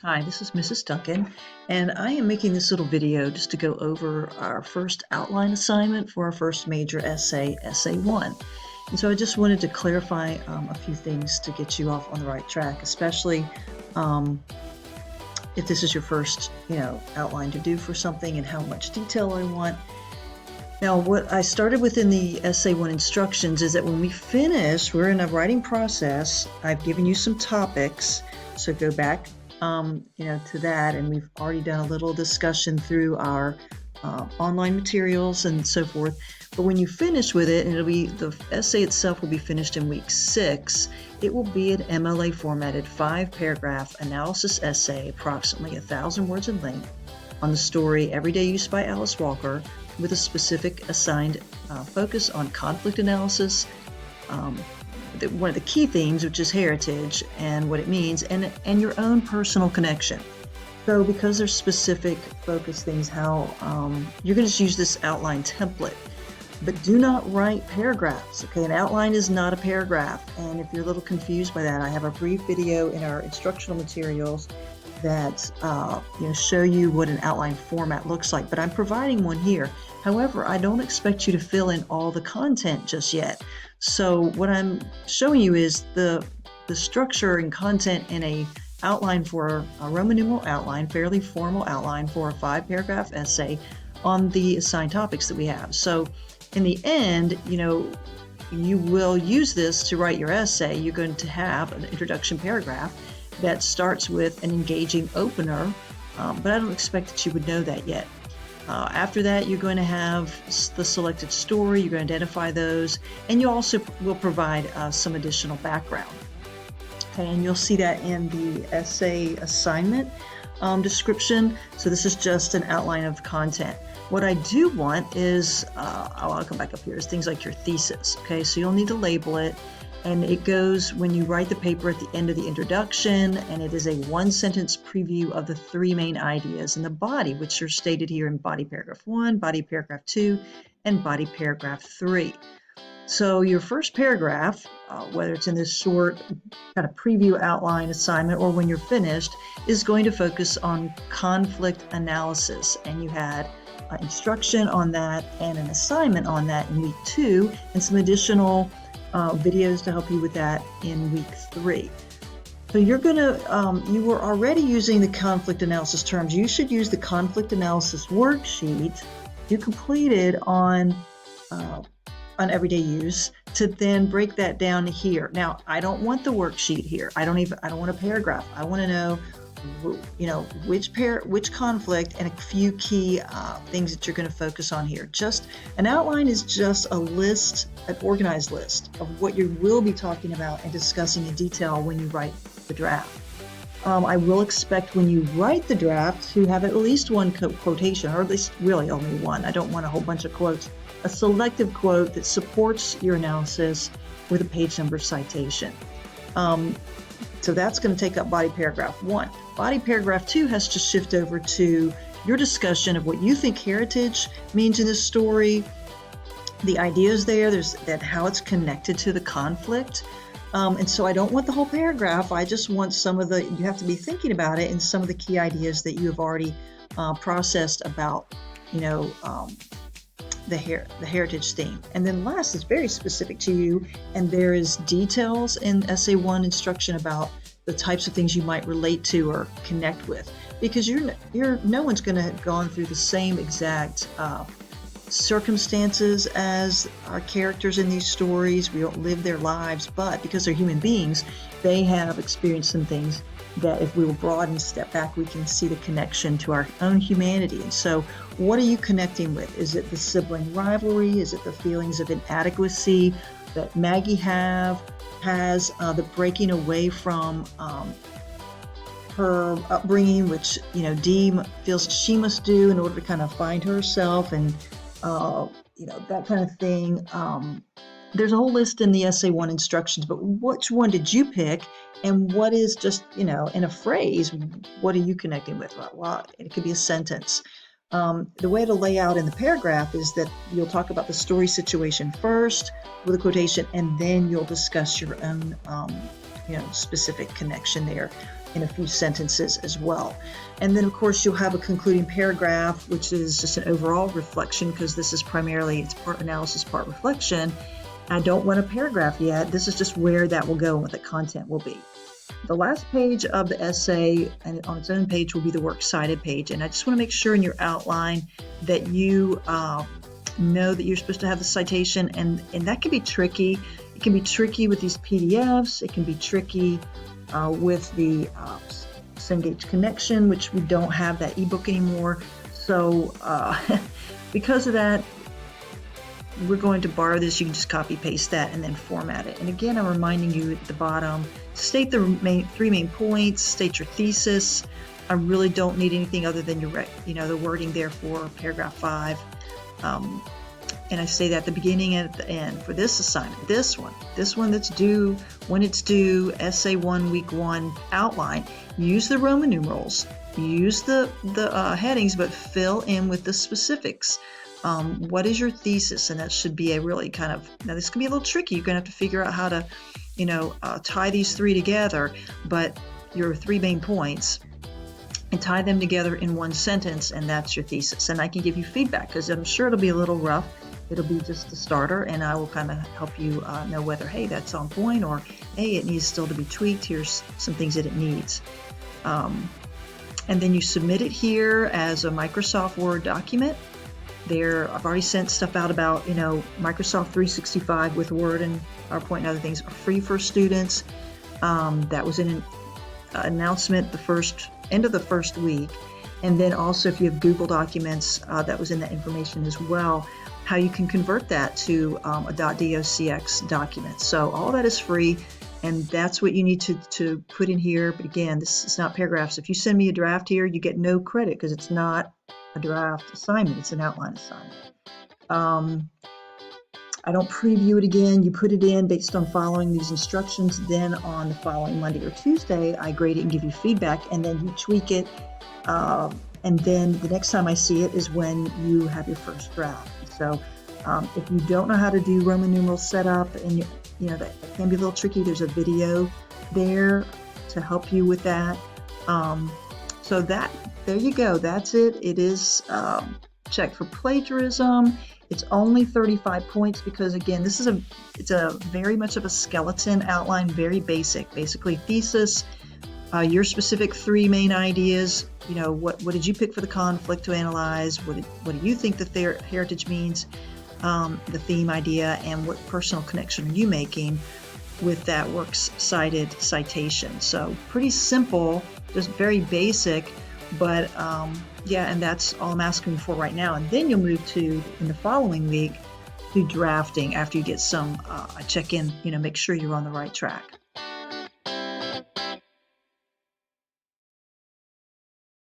Hi, this is Mrs. Duncan, and I am making this little video just to go over our first outline assignment for our first major essay, Essay 1. And so I just wanted to clarify a few things to get you off on the right track, especially if this is your first, outline to do for something and how much detail I want. Now, what I started with in the Essay 1 instructions is that when we finish, we're in a writing process. I've given you some topics, so go back to that, and we've already done a little discussion through our online materials and so forth. But when you finish with it, and the essay itself will be finished in week 6, it will be an MLA formatted 5-paragraph analysis essay, approximately 1,000 words in length, on the story Everyday Use by Alice Walker, with a specific assigned focus on conflict analysis, one of the key themes, which is heritage and what it means, and your own personal connection. So because there's specific focus things, how you're going to just use this outline template, but do not write paragraphs. Okay, an outline is not a paragraph, and if you're a little confused by that, I have a brief video in our instructional materials that show you what an outline format looks like, but I'm providing one here. However, I don't expect you to fill in all the content just yet. So what I'm showing you is the structure and content in a outline for a Roman numeral outline, fairly formal outline for a 5-paragraph essay on the assigned topics that we have. So in the end, you will use this to write your essay. You're going to have an introduction paragraph that starts with an engaging opener, but I don't expect that you would know that yet. After that, you're going to have the selected story, you're going to identify those, and you also will provide some additional background. Okay, and you'll see that in the essay assignment description. So this is just an outline of content. What I do want is, I'll come back up here, is things like your thesis. Okay, so you'll need to label it. And it goes when you write the paper at the end of the introduction, and it is a 1-sentence preview of the 3 main ideas in the body, which are stated here in body paragraph 1, body paragraph 2, and body paragraph 3. So your first paragraph, whether it's in this short kind of preview outline assignment or when you're finished, is going to focus on conflict analysis. And you had instruction on that and an assignment on that in week 2, and some additional videos to help you with that in week 3. So you're gonna, you were already using the conflict analysis terms. You should use the conflict analysis worksheet you completed on everyday use to then break that down here. Now, I don't want the worksheet here. I don't want a paragraph. I want to know, which conflict and a few key things that you're going to focus on here. Just an outline is just a list, an organized list of what you will be talking about and discussing in detail when you write the draft. I will expect when you write the draft to have at least one quotation, or at least really only one. I don't want a whole bunch of quotes. A selective quote that supports your analysis with a page number citation. So that's going to take up body paragraph 1. Body paragraph 2 has to shift over to your discussion of what you think heritage means in this story, the ideas there's how it's connected to the conflict. And so I don't want the whole paragraph. I just want you have to be thinking about it and some of the key ideas that you have already processed about, the heritage theme. And then last is very specific to you, and there is details in Essay 1 instruction about the types of things you might relate to or connect with, because no one's going to have gone through the same exact circumstances as our characters in these stories. We don't live their lives, but because they're human beings, they have experienced some things that if we will broaden and step back, we can see the connection to our own humanity. And so what are you connecting with? Is it the sibling rivalry? Is it the feelings of inadequacy that Maggie has, the breaking away from her upbringing, which, Dee feels she must do in order to kind of find herself, and, that kind of thing. There's a whole list in the Essay 1 instructions, but which one did you pick? And what is just, in a phrase, what are you connecting with? Well, it could be a sentence. The way to lay out in the paragraph is that you'll talk about the story situation first with a quotation, and then you'll discuss your own, specific connection there. in a few sentences as well. And then of course you'll have a concluding paragraph, which is just an overall reflection, because this is primarily, it's part analysis, part reflection. I don't want a paragraph yet. This is just where that will go and what the content will be. The last page of the essay, and on its own page, will be the works cited page. And I just want to make sure in your outline that you know that you're supposed to have the citation, and that can be tricky. It can be tricky with these PDFs. It can be tricky with the Cengage connection, which we don't have that ebook anymore. So because of that, we're going to borrow this. You can just copy paste that and then format it. And again, I'm reminding you at the bottom, state the three main points, state your thesis. I really don't need anything other than your, the wording there for paragraph 5. And I say that at the beginning and at the end for this assignment, this one that's due when it's due, essay 1, week 1 outline. Use the Roman numerals, use the headings, but fill in with the specifics. What is your thesis? And that should be a really kind of, now this can be a little tricky. You're going to have to figure out how to, tie these 3 together, but your 3 main points, and tie them together in one sentence, and that's your thesis. And I can give you feedback because I'm sure it'll be a little rough. It'll be just the starter, and I will kind of help you know whether, hey, that's on point, or hey, it needs still to be tweaked. Here's some things that it needs. And then you submit it here as a Microsoft Word document. I've already sent stuff out about, Microsoft 365 with Word and PowerPoint and other things are free for students. That was in an announcement end of the first week. And then also if you have Google Documents, that was in that information as well, how you can convert that to a .docx document. So all that is free, and that's what you need to put in here. But again, this is not paragraphs. If you send me a draft here, you get no credit because it's not a draft assignment, it's an outline assignment. I don't preview it again. You put it in based on following these instructions. Then on the following Monday or Tuesday, I grade it and give you feedback, and then you tweak it. And then the next time I see it is when you have your first draft. So if you don't know how to do Roman numeral setup, and that can be a little tricky, there's a video there to help you with that. So there you go. That's it. It is checked for plagiarism. It's only 35 points because, again, it's a very much of a skeleton outline, very basic. Basically, thesis, your specific 3 main ideas. What did you pick for the conflict to analyze? What do you think the heritage means? The theme idea, and what personal connection are you making with that works cited citation? So pretty simple, just very basic. But and that's all I'm asking for right now. And then you'll move to, in the following week, to drafting after you get some check in, make sure you're on the right track.